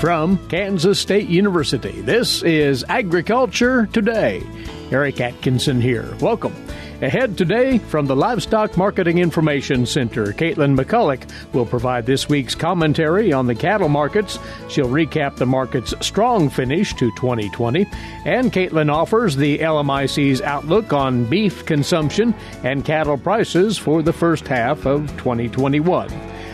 From Kansas State University, this is Agriculture Today. Eric Atkinson here. Welcome. Ahead today from the Livestock Marketing Information Center, Katelyn McCullock will provide this week's commentary on the cattle markets. She'll recap the market's strong finish to 2020. And Katelyn offers the LMIC's outlook on beef consumption and cattle prices for the first half of 2021.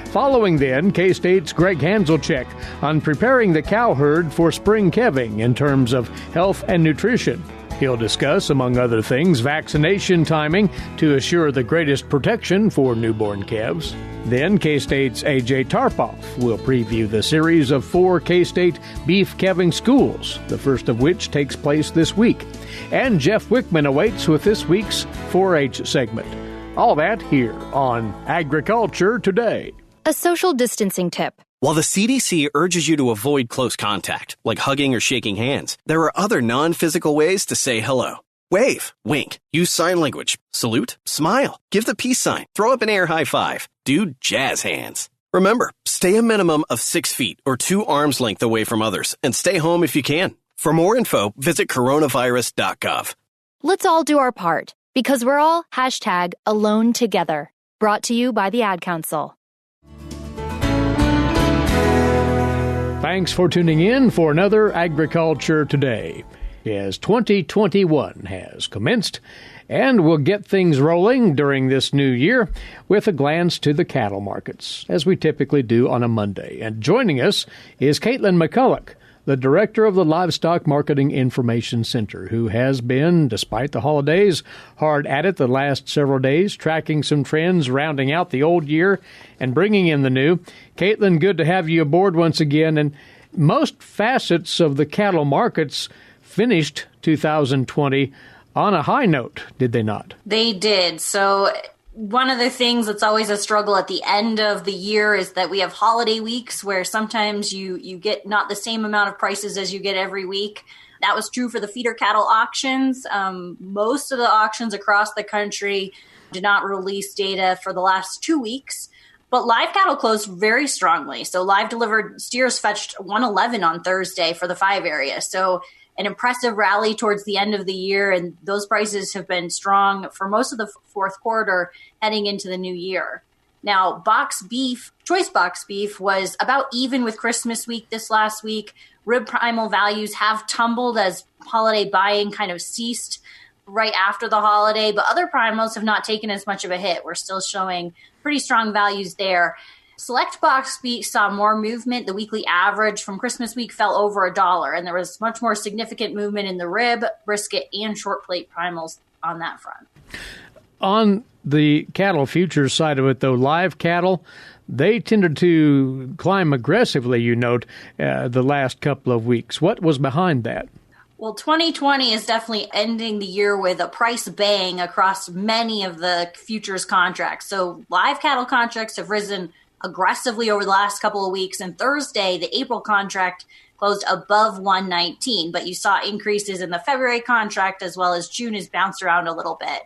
Following then, K-State's Gregg Hanzlicek on preparing the cow herd for spring calving in terms of health and nutrition. He'll discuss, among other things, vaccination timing to assure the greatest protection for newborn calves. Then K-State's A.J. Tarpoff will preview the series of 4 K-State Beef Calving Schools, the first of which takes place this week. And Jeff Wickman awaits with this week's 4-H segment. All that here on Agriculture Today. A social distancing tip. While the CDC urges you to avoid close contact, like hugging or shaking hands, there are other non-physical ways to say hello. Wave, wink, use sign language, salute, smile, give the peace sign, throw up an air high five, do jazz hands. Remember, stay a minimum of 6 feet or 2 arms length away from others, and stay home if you can. For more info, visit coronavirus.gov. Let's all do our part, because we're all #alone together. Brought to you by the Ad Council. Thanks for tuning in for another Agriculture Today. As 2021 has commenced, and we'll get things rolling during this new year with a glance to the cattle markets, as we typically do on a Monday. And joining us is Katelyn McCullock, the director of the Livestock Marketing Information Center, who has been, despite the holidays, hard at it the last several days, tracking some trends, rounding out the old year, and bringing in the new. Katelyn, good to have you aboard once again. And most facets of the cattle markets finished 2020 on a high note, did they not? They did. So one of the things that's always a struggle at the end of the year is that we have holiday weeks where sometimes you get not the same amount of prices as you get every week. That was true for the feeder cattle auctions. Most of the auctions across the country did not release data for the last 2 weeks, but live cattle closed very strongly. So live delivered steers fetched 111 on Thursday for the 5 area. So an impressive rally towards the end of the year, and those prices have been strong for most of the fourth quarter heading into the new year. Now, box beef, choice box beef was about even with Christmas week this last week. Rib primal values have tumbled as holiday buying kind of ceased right after the holiday, but other primals have not taken as much of a hit. We're still showing pretty strong values there. Select box beef saw more movement. The weekly average from Christmas week fell over $1, and there was much more significant movement in the rib, brisket, and short plate primals on that front. On the cattle futures side of it, though, live cattle, they tended to climb aggressively, you note, the last couple of weeks. What was behind that? Well, 2020 is definitely ending the year with a price bang across many of the futures contracts. So live cattle contracts have risen aggressively over the last couple of weeks. And Thursday, the April contract closed above 119, but you saw increases in the February contract as well as June has bounced around a little bit.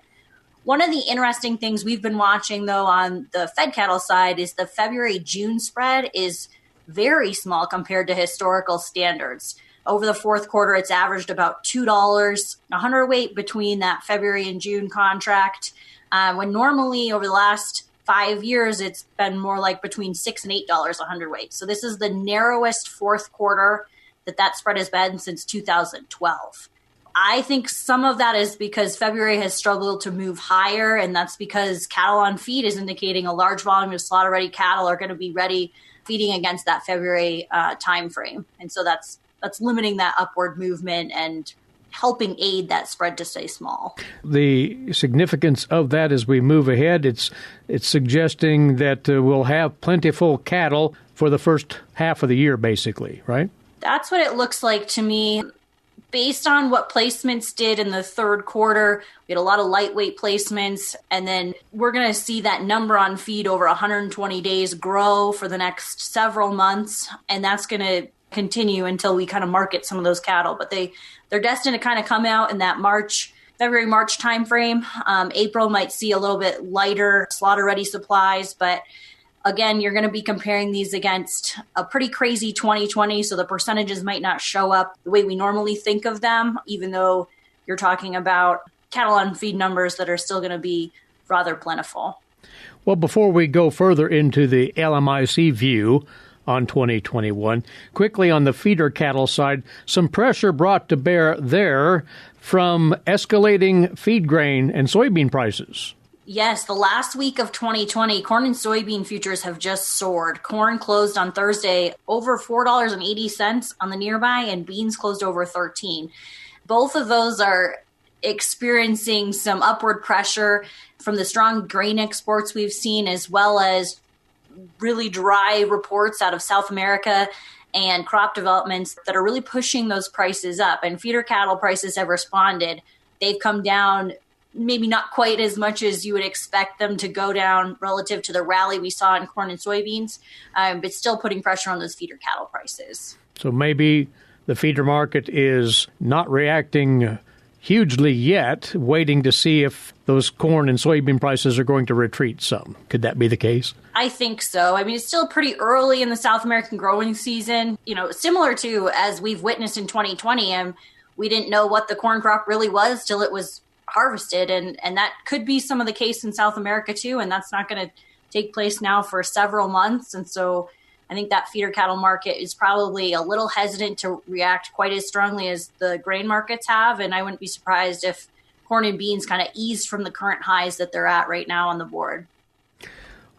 One of the interesting things we've been watching, though, on the fed cattle side is the February-June spread is very small compared to historical standards. Over the fourth quarter, it's averaged about $2 a hundredweight between that February and June contract, when normally over the last 5 years, it's been more like between $6 and $8 a hundredweight. So this is the narrowest fourth quarter that spread has been since 2012. I think some of that is because February has struggled to move higher, and that's because cattle on feed is indicating a large volume of slaughter-ready cattle are going to be ready feeding against that February time frame. And so that's limiting that upward movement and helping aid that spread to stay small. The significance of that as we move ahead, it's suggesting that we'll have plentiful cattle for the first half of the year, basically, right? That's what it looks like to me. Based on what placements did in the third quarter, we had a lot of lightweight placements, and then we're going to see that number on feed over 120 days grow for the next several months, and that's going to continue until we kind of market some of those cattle. But they're destined to kind of come out in that February-March timeframe. April might see a little bit lighter slaughter-ready supplies, but Again, you're going to be comparing these against a pretty crazy 2020, so the percentages might not show up the way we normally think of them, even though you're talking about cattle on feed numbers that are still going to be rather plentiful. Well, before we go further into the LMIC view on 2021, quickly on the feeder cattle side, some pressure brought to bear there from escalating feed grain and soybean prices. Yes, the last week of 2020, corn and soybean futures have just soared. Corn closed on Thursday over $4.80 on the nearby, and beans closed over $13. Both of those are experiencing some upward pressure from the strong grain exports we've seen, as well as really dry reports out of South America and crop developments that are really pushing those prices up. And feeder cattle prices have responded. They've come down maybe not quite as much as you would expect them to go down relative to the rally we saw in corn and soybeans, but still putting pressure on those feeder cattle prices. So maybe the feeder market is not reacting hugely yet, waiting to see if those corn and soybean prices are going to retreat some. Could that be the case? I think so. I mean, it's still pretty early in the South American growing season, similar to as we've witnessed in 2020. We didn't know what the corn crop really was till it was harvested, and that could be some of the case in South America too, and that's not going to take place now for several months. And so I think that feeder cattle market is probably a little hesitant to react quite as strongly as the grain markets have, and I wouldn't be surprised if corn and beans kind of eased from the current highs that they're at right now on the board.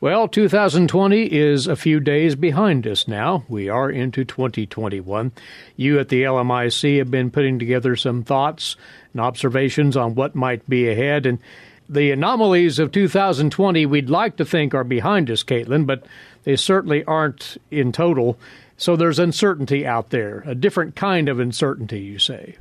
Well, 2020 is a few days behind us now. We are into 2021. You at the LMIC have been putting together some thoughts and observations on what might be ahead. And the anomalies of 2020 we'd like to think are behind us, Katelyn, but they certainly aren't in total. So there's uncertainty out there, a different kind of uncertainty, you say.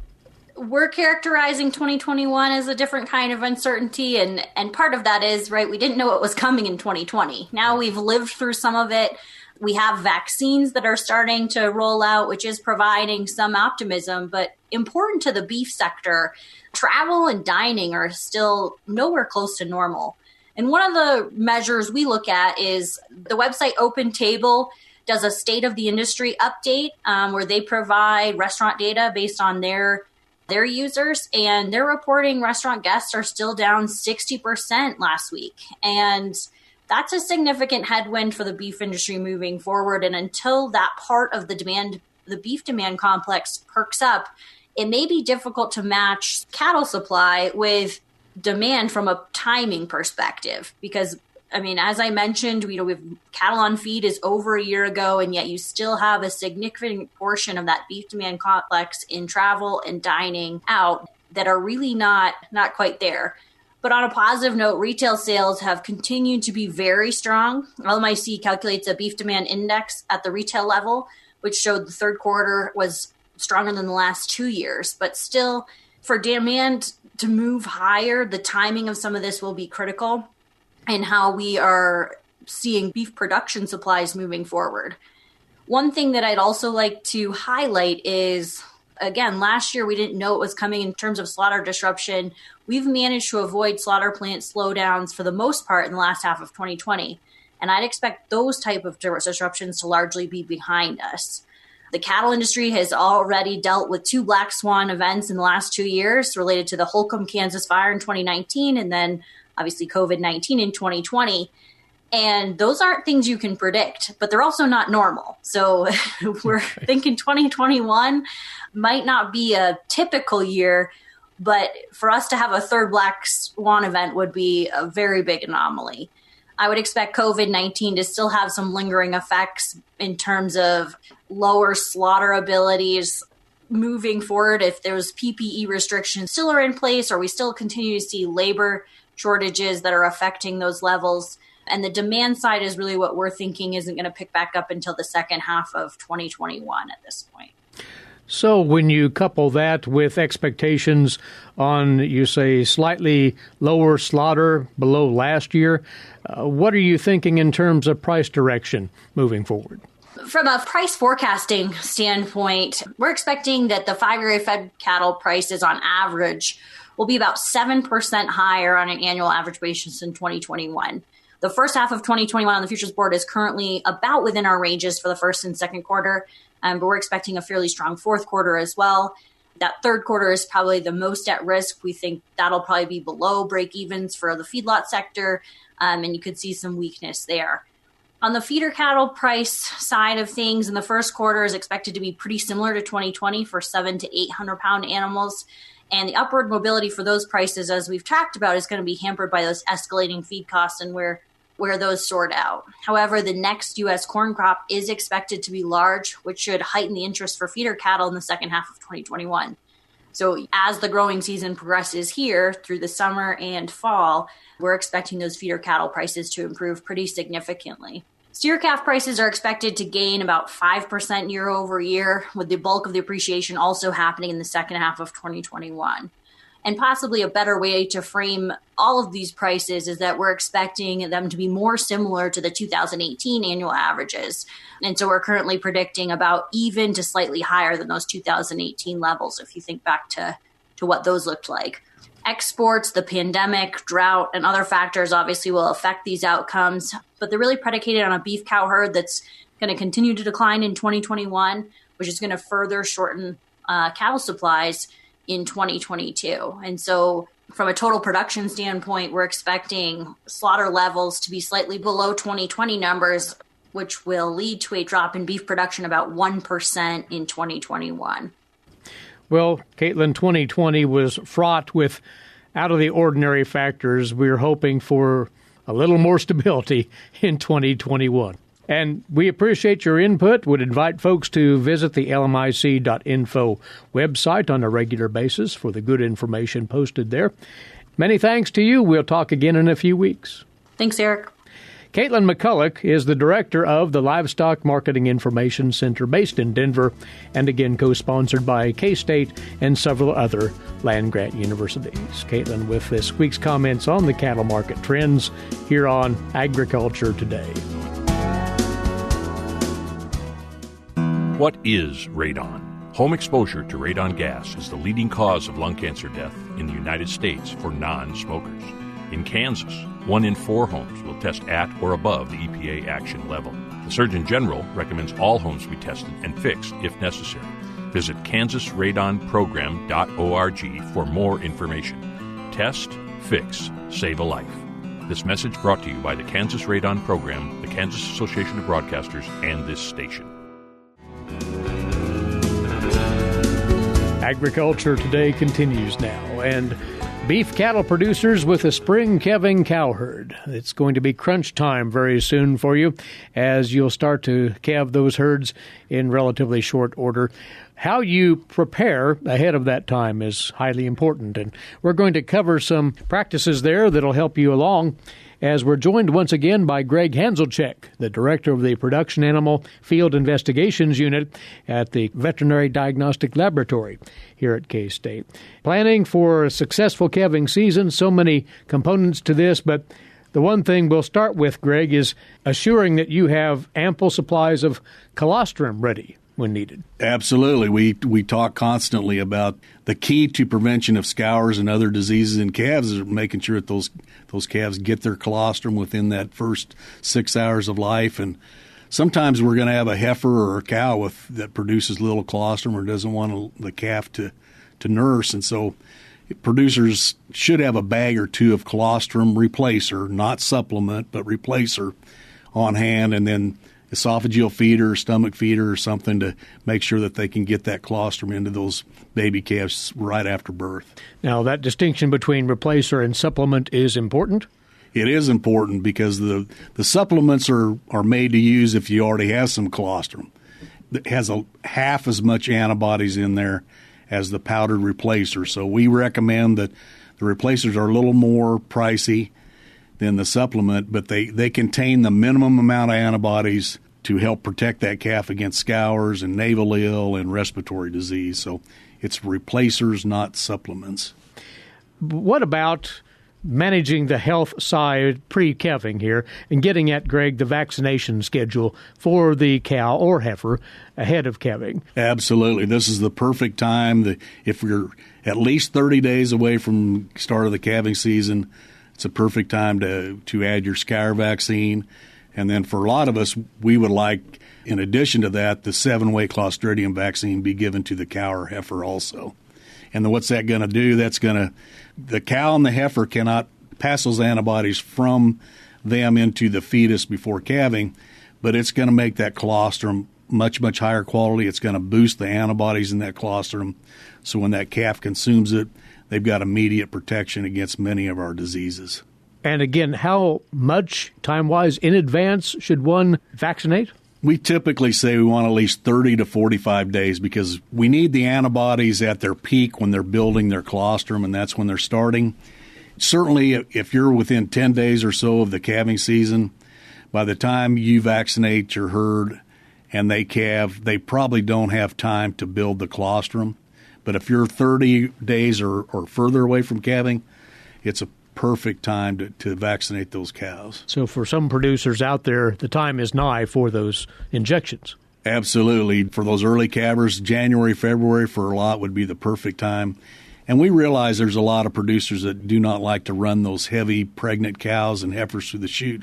We're characterizing 2021 as a different kind of uncertainty, and part of that is, right, we didn't know what was coming in 2020. Now we've lived through some of it. We have vaccines that are starting to roll out, which is providing some optimism, but important to the beef sector, travel and dining are still nowhere close to normal. And one of the measures we look at is the website Open Table does a state of the industry update where they provide restaurant data based on their users, and they're reporting restaurant guests are still down 60% last week. And that's a significant headwind for the beef industry moving forward. And until that part of the beef demand complex perks up, it may be difficult to match cattle supply with demand from a timing perspective. Because, I mean, as I mentioned, we've cattle on feed is over a year ago, and yet you still have a significant portion of that beef demand complex in travel and dining out that are really not quite there. But on a positive note, retail sales have continued to be very strong. LMIC calculates a beef demand index at the retail level, which showed the third quarter was stronger than the last 2 years. But still, for demand to move higher, the timing of some of this will be critical and how we are seeing beef production supplies moving forward. One thing that I'd also like to highlight is, again, last year we didn't know what was coming in terms of slaughter disruption. We've managed to avoid slaughter plant slowdowns for the most part in the last half of 2020. And I'd expect those type of disruptions to largely be behind us. The cattle industry has already dealt with 2 black swan events in the last 2 years related to the Holcomb, Kansas fire in 2019 and then obviously COVID-19 in 2020. And those aren't things you can predict, but they're also not normal. So we're thinking 2021 might not be a typical year, but for us to have a third black swan event would be a very big anomaly. I would expect COVID-19 to still have some lingering effects in terms of lower slaughter abilities moving forward. If those PPE restrictions still are in place, or we still continue to see labor shortages that are affecting those levels. And the demand side is really what we're thinking isn't going to pick back up until the second half of 2021 at this point. So when you couple that with expectations on, you say, slightly lower slaughter below last year, what are you thinking in terms of price direction moving forward? From a price forecasting standpoint, we're expecting that the 5-year fed cattle prices on average will be about 7% higher on an annual average basis in 2021. The first half of 2021 on the futures board is currently about within our ranges for the first and second quarter, but we're expecting a fairly strong fourth quarter as well. That third quarter is probably the most at risk. We think that'll probably be below break evens for the feedlot sector, and you could see some weakness there. On the feeder cattle price side of things, in the first quarter is expected to be pretty similar to 2020 for 700 to 800 pound animals. And the upward mobility for those prices, as we've talked about, is going to be hampered by those escalating feed costs and where those sort out. However, the next U.S. corn crop is expected to be large, which should heighten the interest for feeder cattle in the second half of 2021. So as the growing season progresses here through the summer and fall, we're expecting those feeder cattle prices to improve pretty significantly. Steer calf prices are expected to gain about 5% year over year, with the bulk of the appreciation also happening in the second half of 2021. And possibly a better way to frame all of these prices is that we're expecting them to be more similar to the 2018 annual averages. And so we're currently predicting about even to slightly higher than those 2018 levels, if you think back to what those looked like. Exports, the pandemic, drought, and other factors obviously will affect these outcomes, but they're really predicated on a beef cow herd that's going to continue to decline in 2021, which is going to further shorten cattle supplies in 2022. And so from a total production standpoint, we're expecting slaughter levels to be slightly below 2020 numbers, which will lead to a drop in beef production about 1% in 2021. Well, Katelyn, 2020 was fraught with out-of-the-ordinary factors. We're hoping for a little more stability in 2021. And we appreciate your input. Would invite folks to visit the LMIC.info website on a regular basis for the good information posted there. Many thanks to you. We'll talk again in a few weeks. Thanks, Eric. Katelyn McCullock is the director of the Livestock Marketing Information Center based in Denver, and again co-sponsored by K-State and several other land-grant universities. Katelyn with this week's comments on the cattle market trends here on Agriculture Today. What is radon? Home exposure to radon gas is the leading cause of lung cancer death in the United States for non-smokers. In Kansas, 1 in 4 homes will test at or above the EPA action level. The Surgeon General recommends all homes be tested and fixed if necessary. Visit kansasradonprogram.org for more information. Test, fix, save a life. This message brought to you by the Kansas Radon Program, the Kansas Association of Broadcasters, and this station. Agriculture Today continues now, and beef cattle producers with a spring calving cow herd. It's going to be crunch time very soon for you as you'll start to calve those herds in relatively short order. How you prepare ahead of that time is highly important, and we're going to cover some practices there that'll help you along as we're joined once again by Gregg Hanzlicek, the director of the Production Animal Field Investigations Unit at the Veterinary Diagnostic Laboratory here at K-State. Planning for a successful calving season, so many components to this, but the one thing we'll start with, Gregg, is assuring that you have ample supplies of colostrum ready when needed. Absolutely. We talk constantly about the key to prevention of scours and other diseases in calves is making sure that those calves get their colostrum within that first 6 hours of life. And sometimes we're going to have a heifer or a cow that produces little colostrum or doesn't want the calf to nurse. And so producers should have a bag or two of colostrum replacer, not supplement, but replacer on hand, and then esophageal feeder, stomach feeder, or something to make sure that they can get that colostrum into those baby calves right after birth. Now, that distinction between replacer and supplement is important? It is important because the supplements are made to use if you already have some colostrum. It has half as much antibodies in there as the powdered replacer. So we recommend that the replacers are a little more pricey than the supplement, but they contain the minimum amount of antibodies to help protect that calf against scours and navel ill and respiratory disease. So it's replacers, not supplements. What about managing the health side pre-calving here and getting at, Gregg, the vaccination schedule for the cow or heifer ahead of calving? Absolutely. This is the perfect time. If we're at least 30 days away from start of the calving season, It's a perfect time to add your scour vaccine. And then for a lot of us, we would like, in addition to that, the 7-way Clostridium vaccine be given to the cow or heifer also. And then what's that going to do? The cow and the heifer cannot pass those antibodies from them into the fetus before calving, but it's going to make that colostrum much, much higher quality. It's going to boost the antibodies in that colostrum. So when that calf consumes it, they've got immediate protection against many of our diseases. And again, how much time-wise in advance should one vaccinate? We typically say we want at least 30 to 45 days because we need the antibodies at their peak when they're building their colostrum, and that's when they're starting. Certainly, if you're within 10 days or so of the calving season, by the time you vaccinate your herd and they calve, they probably don't have time to build the colostrum. But if you're 30 days or further away from calving, it's a perfect time to vaccinate those cows. So for some producers out there, the time is nigh for those injections. Absolutely. For those early calvers, January, February for a lot would be the perfect time. And we realize there's a lot of producers that do not like to run those heavy pregnant cows and heifers through the chute.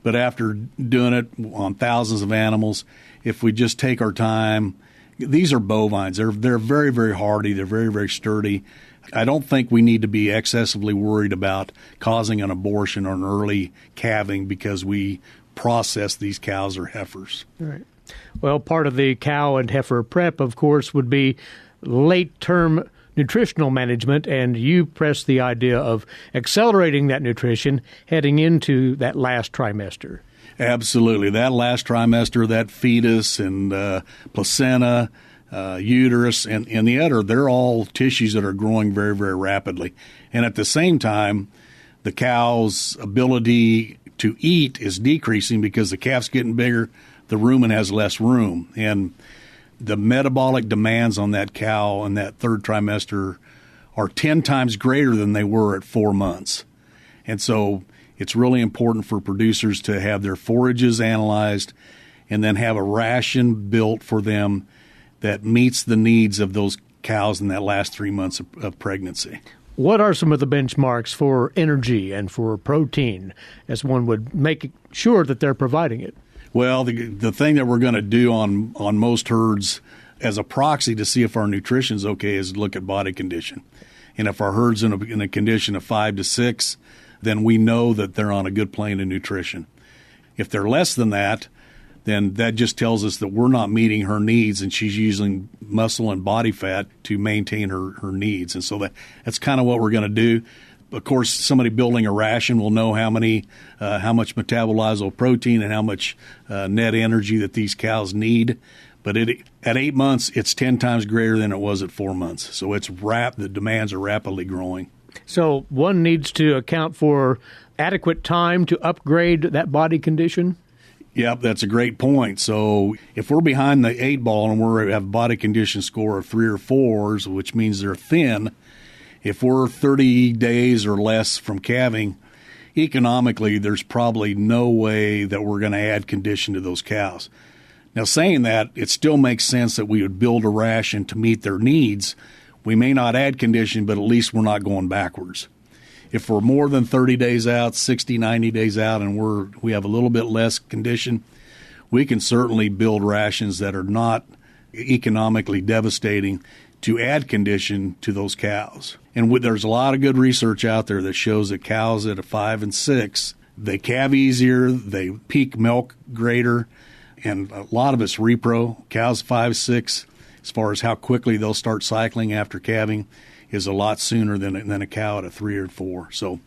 But after doing it on thousands of animals, if we just take our time, these are bovines. They're very, very hardy. They're very, very sturdy. I don't think we need to be excessively worried about causing an abortion or an early calving because we process these cows or heifers. All right. Well, part of the cow and heifer prep, of course, would be late-term nutritional management, and you press the idea of accelerating that nutrition heading into that last trimester. Absolutely. That last trimester, that fetus and placenta, uterus, and the udder, they're all tissues that are growing very, very rapidly. And at the same time, the cow's ability to eat is decreasing because the calf's getting bigger, the rumen has less room. And the metabolic demands on that cow in that third trimester are 10 times greater than they were at 4 months. And so it's really important for producers to have their forages analyzed and then have a ration built for them that meets the needs of those cows in that last 3 months of pregnancy. What are some of the benchmarks for energy and for protein as one would make sure that they're providing it? Well, the thing that we're going to do on most herds as a proxy to see if our nutrition's okay is look at body condition. And if our herd's in a condition of 5 to 6, then we know that they're on a good plane of nutrition. If they're less than that, then that just tells us that we're not meeting her needs and she's using muscle and body fat to maintain her needs. And so that's kind of what we're going to do. Of course, somebody building a ration will know how much metabolizable protein and how much net energy that these cows need. But at 8 months, it's 10 times greater than it was at 4 months. So the demands are rapidly growing. So one needs to account for adequate time to upgrade that body condition? Yep, that's a great point. So if we're behind the 8 ball and we have a body condition score of 3 or 4s, which means they're thin, if we're 30 days or less from calving, economically there's probably no way that we're going to add condition to those cows. Now, saying that, it still makes sense that we would build a ration to meet their needs. We may not add condition, but at least we're not going backwards. If we're more than 30 days out, 60, 90 days out, and we have a little bit less condition, we can certainly build rations that are not economically devastating to add condition to those cows. And there's a lot of good research out there that shows that cows at a 5 and 6, they calve easier, they peak milk greater, and a lot of it's repro. Cows 5, 6, as far as how quickly they'll start cycling after calving, is a lot sooner than a cow at a 3 or 4. So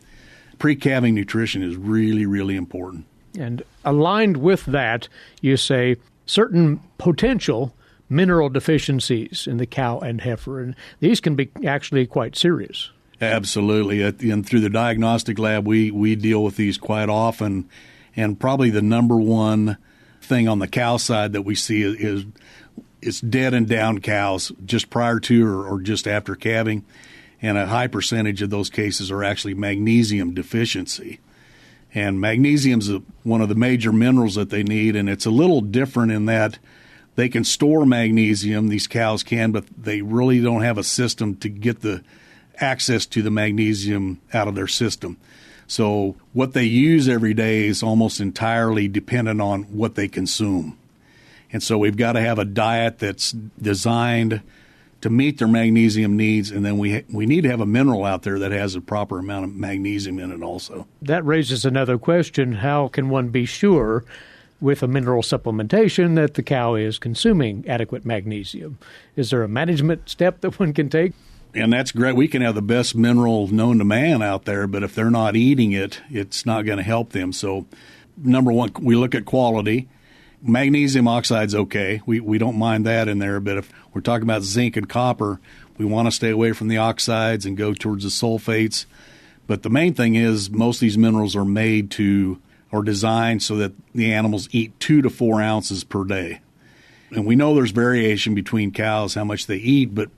pre-calving nutrition is really, really important. And aligned with that, you say certain potential mineral deficiencies in the cow and heifer, and these can be actually quite serious. Absolutely. And through the diagnostic lab, we deal with these quite often, and probably the number one thing on the cow side that we see is it's dead and down cows just prior to or just after calving, and a high percentage of those cases are actually magnesium deficiency. And magnesium is one of the major minerals that they need, and it's a little different in that they can store magnesium, these cows can, but they really don't have a system to get the access to the magnesium out of their system. So what they use every day is almost entirely dependent on what they consume. And so we've got to have a diet that's designed to meet their magnesium needs, and then we need to have a mineral out there that has a proper amount of magnesium in it also. That raises another question. How can one be sure with a mineral supplementation that the cow is consuming adequate magnesium? Is there a management step that one can take? And that's great. We can have the best mineral known to man out there, but if they're not eating it, it's not going to help them. So, number one, we look at quality. Magnesium oxide's okay. We don't mind that in there, but if we're talking about zinc and copper, we want to stay away from the oxides and go towards the sulfates. But the main thing is most of these minerals are made to or designed so that the animals eat 2 to 4 ounces per day. And we know there's variation between cows, how much they eat, but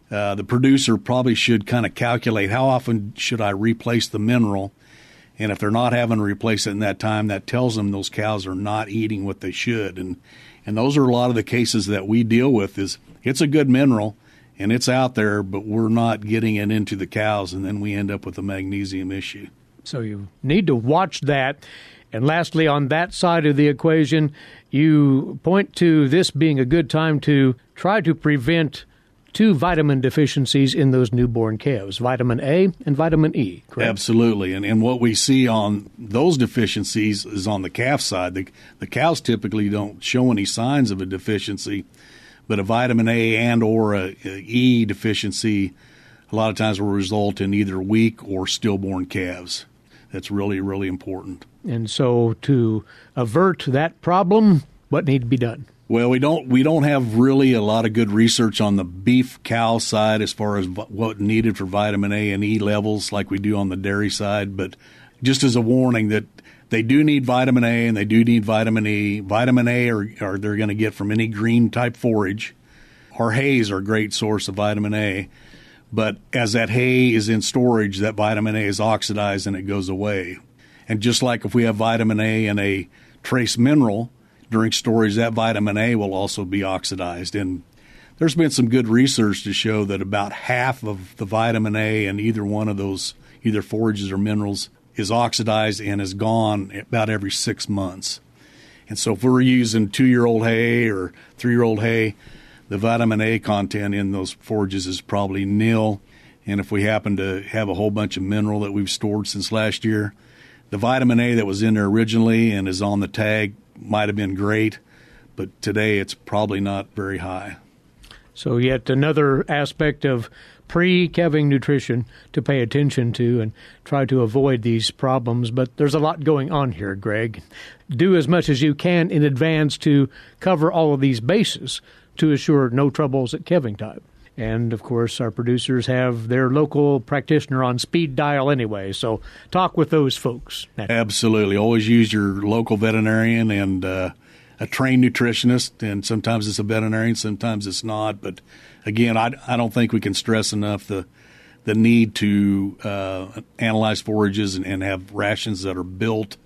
the producer probably should kind of calculate how often should I replace the mineral. And if they're not having to replace it in that time, that tells them those cows are not eating what they should. And those are a lot of the cases that we deal with is it's a good mineral and it's out there, but we're not getting it into the cows, and then we end up with a magnesium issue. So you need to watch that. And lastly, on that side of the equation, you point to this being a good time to try to prevent 2 vitamin deficiencies in those newborn calves, vitamin A and vitamin E, correct? Absolutely. And what we see on those deficiencies is on the calf side. The cows typically don't show any signs of a deficiency, but a vitamin A and or a E deficiency a lot of times will result in either weak or stillborn calves. That's really, really important. And so to avert that problem, what needs to be done? Well, we don't have really a lot of good research on the beef cow side as far as what needed for vitamin A and E levels like we do on the dairy side. But just as a warning that they do need vitamin A and they do need vitamin E. Vitamin A are they're going to get from any green type forage. Our hays are a great source of vitamin A. But as that hay is in storage, that vitamin A is oxidized and it goes away. And just like if we have vitamin A in a trace mineral during storage, that vitamin A will also be oxidized. And there's been some good research to show that about half of the vitamin A in either one of those, either forages or minerals, is oxidized and is gone about every 6 months. And so if we're using 2-year-old hay or 3-year-old hay, the vitamin A content in those forages is probably nil. And if we happen to have a whole bunch of mineral that we've stored since last year, the vitamin A that was in there originally and is on the tag might have been great, but today it's probably not very high. So yet another aspect of pre-calving nutrition to pay attention to and try to avoid these problems. But there's a lot going on here, Gregg. Do as much as you can in advance to cover all of these bases to assure no troubles at calving time. And, of course, our producers have their local practitioner on speed dial anyway, so talk with those folks. Absolutely. Always use your local veterinarian and a trained nutritionist, and sometimes it's a veterinarian, sometimes it's not. But, again, I don't think we can stress enough the need to analyze forages and have rations that are built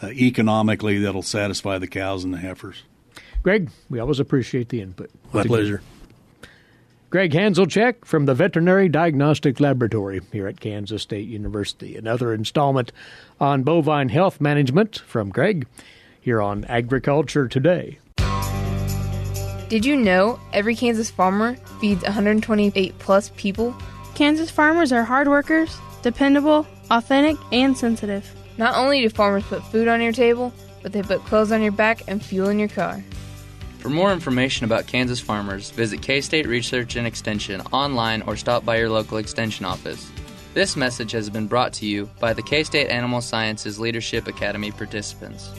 economically that'll satisfy the cows and the heifers. Gregg, we always appreciate the input. My pleasure. Gregg Hanzlicek from the Veterinary Diagnostic Laboratory here at Kansas State University. Another installment on bovine health management from Gregg here on Agriculture Today. Did you know every Kansas farmer feeds 128-plus people? Kansas farmers are hard workers, dependable, authentic, and sensitive. Not only do farmers put food on your table, but they put clothes on your back and fuel in your car. For more information about Kansas farmers, visit K-State Research and Extension online or stop by your local Extension office. This message has been brought to you by the K-State Animal Sciences Leadership Academy participants.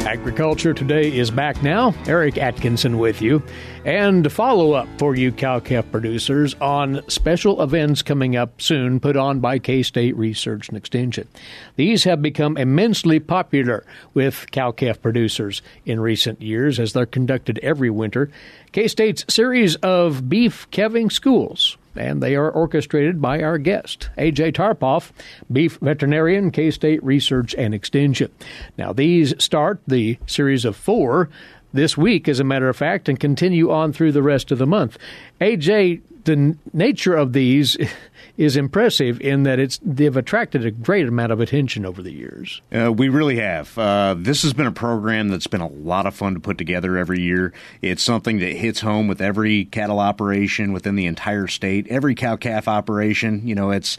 Agriculture Today is back now. Eric Atkinson with you. And follow-up for you cow-calf producers on special events coming up soon put on by K-State Research and Extension. These have become immensely popular with cow-calf producers in recent years as they're conducted every winter. K-State's series of beef calving schools, and they are orchestrated by our guest, A.J. Tarpoff, beef veterinarian, K-State Research and Extension. Now, these start the series of 4 this week, as a matter of fact, and continue on through the rest of the month. A.J., the nature of these is impressive in that they've attracted a great amount of attention over the years. We really have. This has been a program that's been a lot of fun to put together every year. It's something that hits home with every cattle operation within the entire state, every cow-calf operation. It's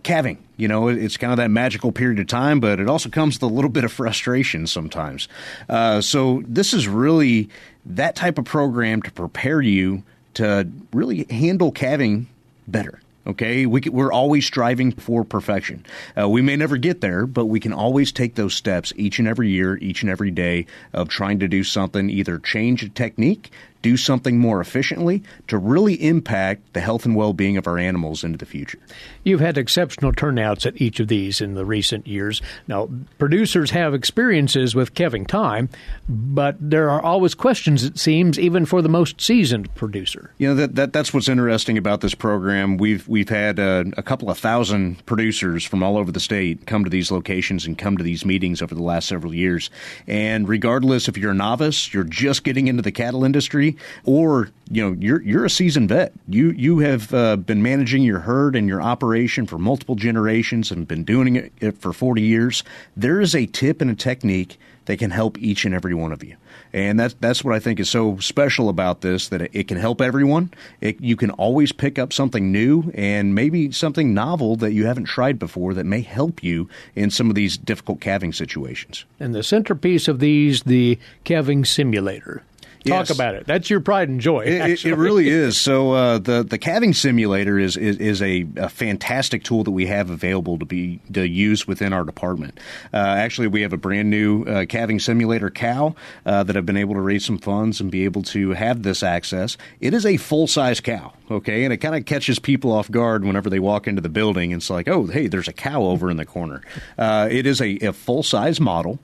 calving. It's kind of that magical period of time, but it also comes with a little bit of frustration sometimes. So this is really that type of program to prepare you to really handle calving better. Okay, we're always striving for perfection. We may never get there, but we can always take those steps each and every year, each and every day of trying to do something, either change a technique, do something more efficiently to really impact the health and well-being of our animals into the future. You've had exceptional turnouts at each of these in the recent years. Now, producers have experiences with calving time, but there are always questions, it seems, even for the most seasoned producer. That's what's interesting about this program. We've had a couple of thousand producers from all over the state come to these locations and come to these meetings over the last several years. And regardless if you're a novice, you're just getting into the cattle industry, or you're a seasoned vet. You have been managing your herd and your operation for multiple generations and been doing it for 40 years. There is a tip and a technique that can help each and every one of you. And that's what I think is so special about this, that it can help everyone. You can always pick up something new and maybe something novel that you haven't tried before that may help you in some of these difficult calving situations. And the centerpiece of these, the calving simulator. Talk Yes. about it. That's your pride and joy. It really is. So the calving simulator is a fantastic tool that we have available to use within our department. Actually, we have a brand new calving simulator cow that have been able to raise some funds and be able to have this access. It is a full-size cow, okay, and it kind of catches people off guard whenever they walk into the building. It's like, oh, hey, there's a cow over in the corner. It is a full-size model.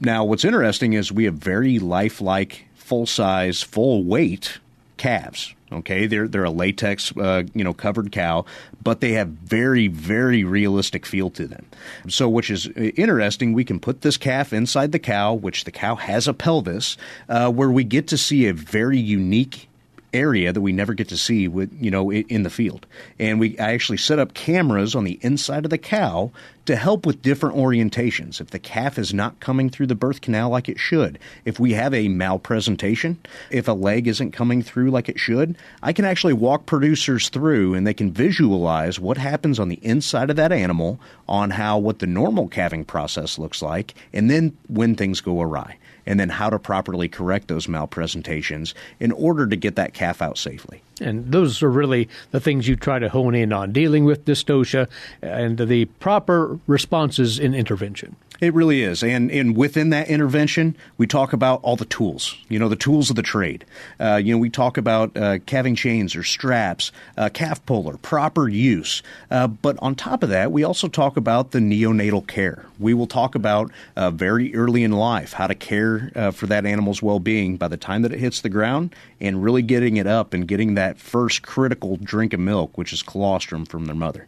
Now, what's interesting is we have very lifelike, full-size, full-weight calves. Okay, they're a latex, covered cow, but they have very, very realistic feel to them. So, which is interesting, we can put this calf inside the cow, which the cow has a pelvis, where we get to see a very unique area that we never get to see in the field. And I actually set up cameras on the inside of the cow to help with different orientations. If the calf is not coming through the birth canal like it should, if we have a malpresentation, if a leg isn't coming through like it should, I can actually walk producers through and they can visualize what happens on the inside of that animal on what the normal calving process looks like, and then when things go awry, and then how to properly correct those malpresentations in order to get that calf out safely. And those are really the things you try to hone in on, dealing with dystocia and the proper responses in intervention. It really is. And within that intervention, we talk about all the tools, the tools of the trade. We talk about calving chains or straps, calf puller, proper use. But on top of that, we also talk about the neonatal care. We will talk about very early in life how to care for that animal's well-being by the time that it hits the ground, and really getting it up and getting that first critical drink of milk, which is colostrum from their mother.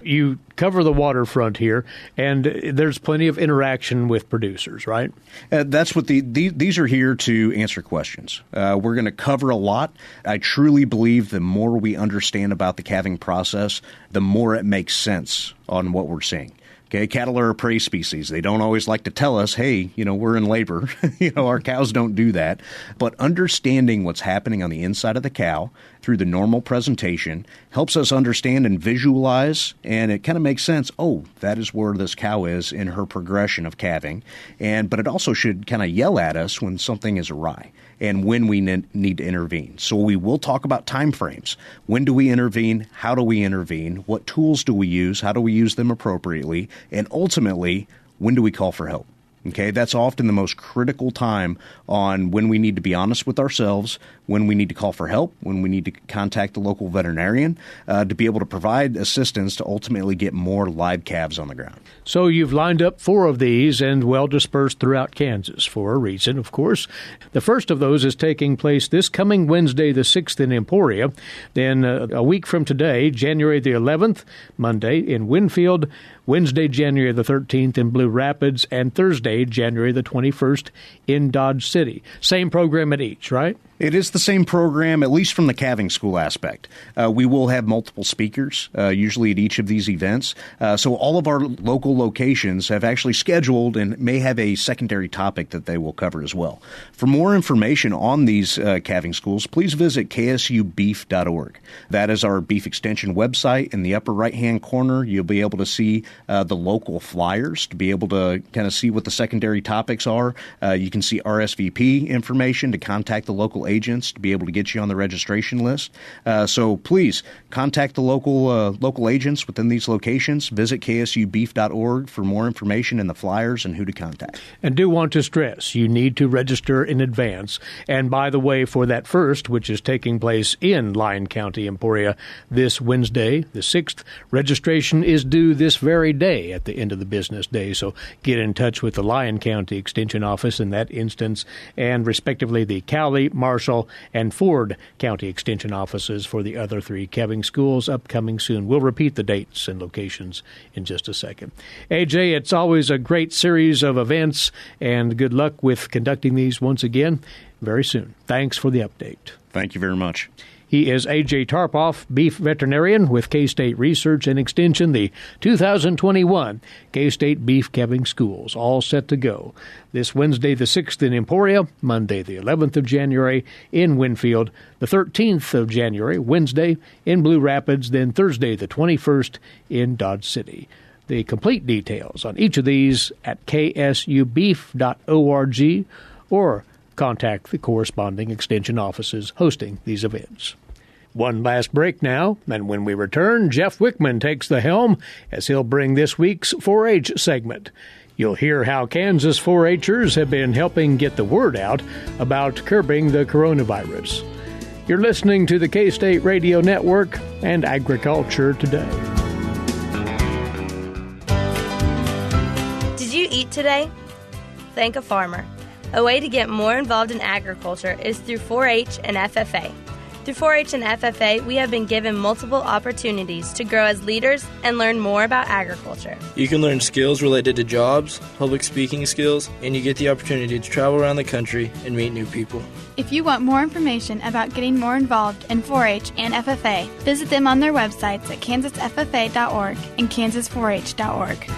You cover the waterfront here, and there's plenty of interaction with producers, right? That's what these are here to answer questions. We're going to cover a lot. I truly believe the more we understand about the calving process, the more it makes sense on what we're seeing. Okay, cattle are a prey species. They don't always like to tell us, hey, we're in labor. Our cows don't do that. But understanding what's happening on the inside of the cow through the normal presentation helps us understand and visualize, and it kind of makes sense. Oh, that is where this cow is in her progression of calving. But it also should kind of yell at us when something is awry and when we need to intervene. So we will talk about time frames. When do we intervene? How do we intervene? What tools do we use? How do we use them appropriately? And ultimately, when do we call for help? Okay, that's often the most critical time on when we need to be honest with ourselves, when we need to call for help, when we need to contact the local veterinarian to be able to provide assistance to ultimately get more live calves on the ground. So you've lined up 4 of these and well dispersed throughout Kansas for a reason, of course. The first of those is taking place this coming Wednesday, the 6th in Emporia. Then a week from today, January the 11th, Monday in Winfield, Wednesday, January the 13th in Blue Rapids, and Thursday, January the 21st in Dodge City. Same program at each, right? It is the same program, at least from the calving school aspect. We will have multiple speakers, usually at each of these events. So all of our local locations have actually scheduled and may have a secondary topic that they will cover as well. For more information on these calving schools, please visit ksubeef.org. That is our beef extension website. In the upper right-hand corner, you'll be able to see the local flyers to be able to kind of see what the secondary topics are. You can see RSVP information to contact the local agents to be able to get you on the registration list. So please contact the local agents within these locations. Visit ksubeef.org for more information and the flyers and who to contact. And do want to stress, you need to register in advance. And by the way, for that first, which is taking place in Lyon County, Emporia, this Wednesday, the 6th, registration is due this very day at the end of the business day. So get in touch with the Lyon County Extension Office in that instance, and respectively the Cowley, Marshall, and Ford County Extension Offices for the other 3 calving schools upcoming soon. We'll repeat the dates and locations in just a second. AJ, it's always a great series of events, and good luck with conducting these once again very soon. Thanks for the update. Thank you very much. He is A.J. Tarpoff, beef veterinarian with K-State Research and Extension, the 2021 K-State Beef Calving Schools, all set to go. This Wednesday the 6th in Emporia, Monday the 11th of January in Winfield, the 13th of January, Wednesday in Blue Rapids, then Thursday the 21st in Dodge City. The complete details on each of these at ksubeef.org or contact the corresponding extension offices hosting these events. One last break now, and when we return, Jeff Wickman takes the helm as he'll bring this week's 4-H segment. You'll hear how Kansas 4-H'ers have been helping get the word out about curbing the coronavirus. You're listening to the K-State Radio Network and Agriculture Today. Did you eat today? Thank a farmer. A way to get more involved in agriculture is through 4-H and FFA. Through 4-H and FFA, we have been given multiple opportunities to grow as leaders and learn more about agriculture. You can learn skills related to jobs, public speaking skills, and you get the opportunity to travel around the country and meet new people. If you want more information about getting more involved in 4-H and FFA, visit them on their websites at kansasffa.org and kansas4h.org.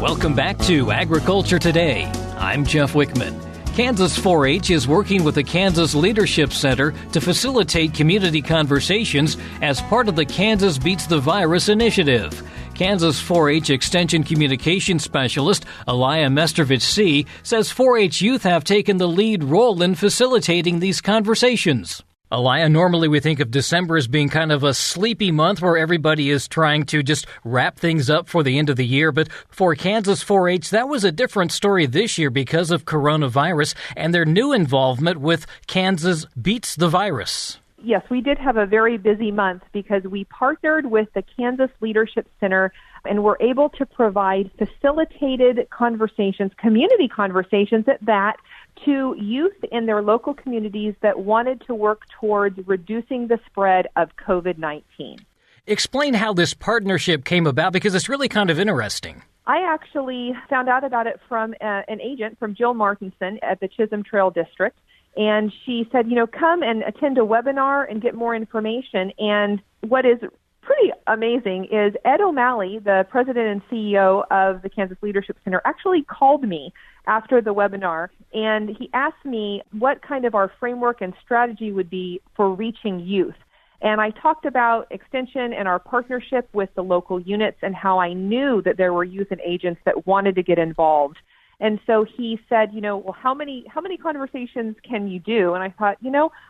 Welcome back to Agriculture Today. I'm Jeff Wickman. Kansas 4-H is working with the Kansas Leadership Center to facilitate community conversations as part of the Kansas Beats the Virus initiative. Kansas 4-H Extension Communication Specialist Aliah Mestrovich Seay says 4-H youth have taken the lead role in facilitating these conversations. Aliah, normally we think of December as being kind of a sleepy month where everybody is trying to just wrap things up for the end of the year. But for Kansas 4-H, that was a different story this year because of coronavirus and their new involvement with Kansas Beats the Virus. Yes, we did have a very busy month because we partnered with the Kansas Leadership Center and were able to provide facilitated conversations, community conversations at that, to youth in their local communities that wanted to work towards reducing the spread of COVID-19. Explain how this partnership came about, because it's really kind of interesting. I actually found out about it from an agent, from Jill Martinson at the Chisholm Trail District, and she said, come and attend a webinar and get more information. And what is pretty amazing is Ed O'Malley, the president and CEO of the Kansas Leadership Center, actually called me after the webinar, and he asked me what kind of our framework and strategy would be for reaching youth. And I talked about extension and our partnership with the local units and how I knew that there were youth and agents that wanted to get involved. And so he said, well, how many conversations can you do? And I thought,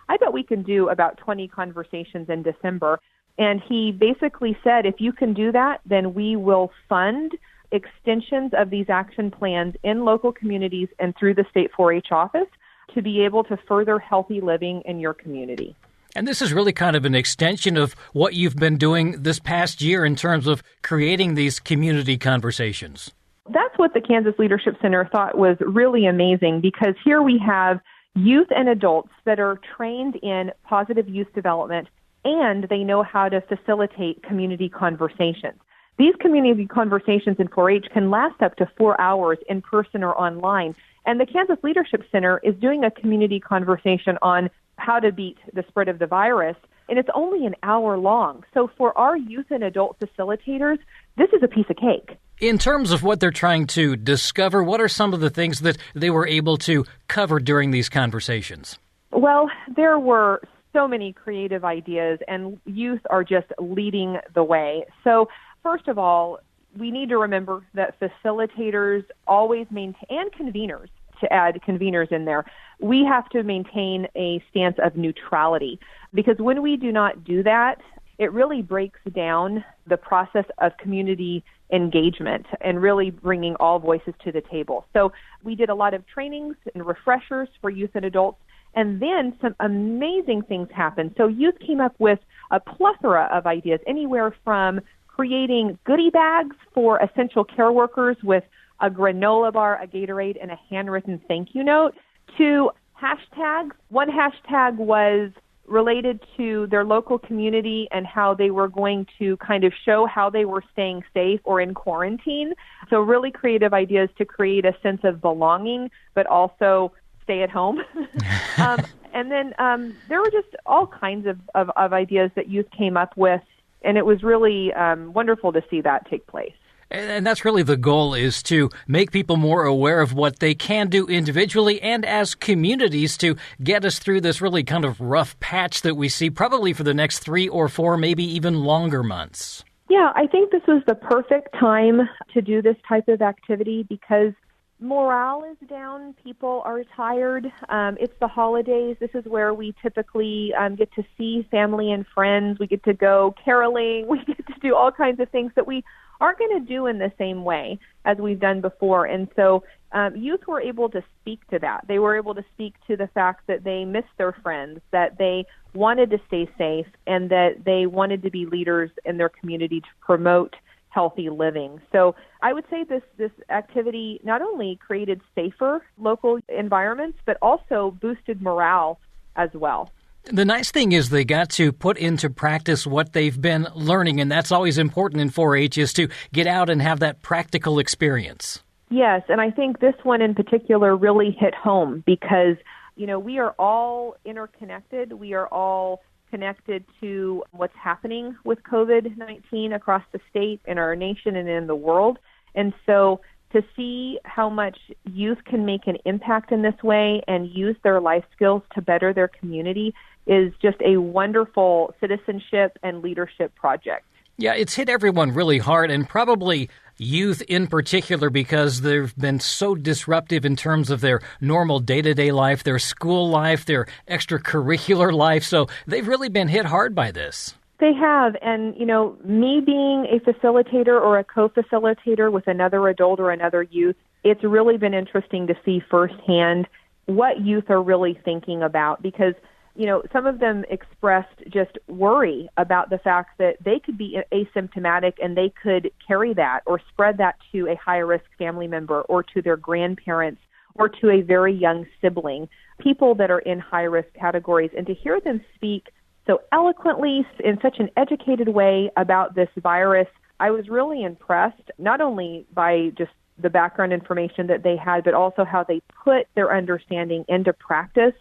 I bet we can do about 20 conversations in December. And he basically said, if you can do that, then we will fund extensions of these action plans in local communities and through the state 4-H office to be able to further healthy living in your community. And this is really kind of an extension of what you've been doing this past year in terms of creating these community conversations. That's what the Kansas Leadership Center thought was really amazing, because here we have youth and adults that are trained in positive youth development, and they know how to facilitate community conversations. These community conversations in 4-H can last up to 4 hours in person or online, And the Kansas Leadership Center is doing a community conversation on how to beat the spread of the virus, and it's only an hour long. So for our youth and adult facilitators, this is a piece of cake. In terms of what they're trying to discover, what are some of the things that they were able to cover during these conversations? Well, there were so many creative ideas, and youth are just leading the way. So first of all, we need to remember that facilitators always maintain, and conveners, to add conveners in there, we have to maintain a stance of neutrality, because when we do not do that, it really breaks down the process of community engagement and really bringing all voices to the table. So we did a lot of trainings and refreshers for youth and adults, and then some amazing things happened. So youth came up with a plethora of ideas, anywhere from creating goodie bags for essential care workers with a granola bar, a Gatorade, and a handwritten thank you note, to hashtags. One hashtag was related to their local community and how they were going to kind of show how they were staying safe or in quarantine. So really creative ideas to create a sense of belonging, but also stay at home. And then there were just all kinds of ideas that youth came up with, and it was really wonderful to see that take place. And that's really the goal, is to make people more aware of what they can do individually and as communities to get us through this really kind of rough patch that we see probably for the next 3 or 4, maybe even longer months. Yeah, I think this was the perfect time to do this type of activity because morale is down. People are tired. It's the holidays. This is where we typically get to see family and friends. We get to go caroling. We get to do all kinds of things that we aren't going to do in the same way as we've done before. And so youth were able to speak to that. They were able to speak to the fact that they missed their friends, that they wanted to stay safe, and that they wanted to be leaders in their community to promote healthy living. So I would say this activity not only created safer local environments, but also boosted morale as well. The nice thing is they got to put into practice what they've been learning, and that's always important in 4-H, is to get out and have that practical experience. Yes, and I think this one in particular really hit home because, you know, we are all interconnected. We are all connected to what's happening with COVID-19 across the state, in our nation, and in the world. And so to see how much youth can make an impact in this way and use their life skills to better their community is just a wonderful citizenship and leadership project. Yeah, it's hit everyone really hard, and probably youth in particular, because they've been so disruptive in terms of their normal day-to-day life, their school life, their extracurricular life. So they've really been hit hard by this. They have. And, you know, me being a facilitator or a co-facilitator with another adult or another youth, it's really been interesting to see firsthand what youth are really thinking about, because you know, some of them expressed just worry about the fact that they could be asymptomatic and they could carry that or spread that to a high-risk family member or to their grandparents or to a very young sibling, people that are in high-risk categories. And to hear them speak so eloquently in such an educated way about this virus, I was really impressed, not only by just the background information that they had, but also how they put their understanding into practice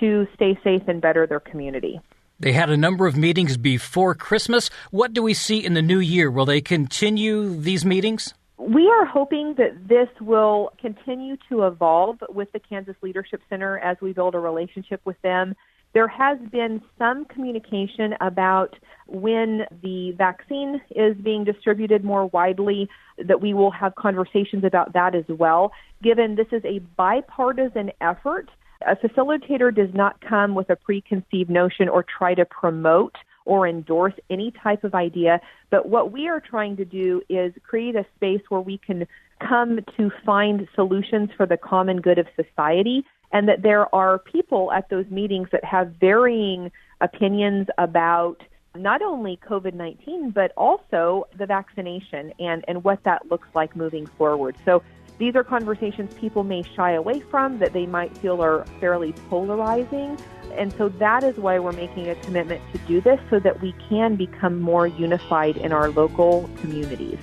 to stay safe and better their community. They had a number of meetings before Christmas. What do we see in the new year? Will they continue these meetings? We are hoping that this will continue to evolve with the Kansas Leadership Center as we build a relationship with them. There has been some communication about when the vaccine is being distributed more widely, that we will have conversations about that as well. Given this is a bipartisan effort, a facilitator does not come with a preconceived notion or try to promote or endorse any type of idea. But what we are trying to do is create a space where we can come to find solutions for the common good of society, and that there are people at those meetings that have varying opinions about not only COVID-19, but also the vaccination and what that looks like moving forward. So these are conversations people may shy away from, that they might feel are fairly polarizing. And so that is why we're making a commitment to do this, so that we can become more unified in our local communities.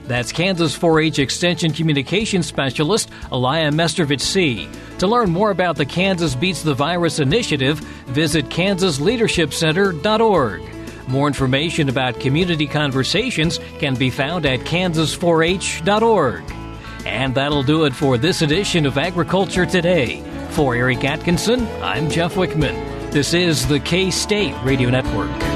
That's Kansas 4-H Extension Communications Specialist Aliah Mestrovich Seay. To learn more about the Kansas Beats the Virus initiative, visit kansasleadershipcenter.org. More information about community conversations can be found at kansas4h.org. And that'll do it for this edition of Agriculture Today. For Eric Atkinson, I'm Jeff Wickman. This is the K-State Radio Network.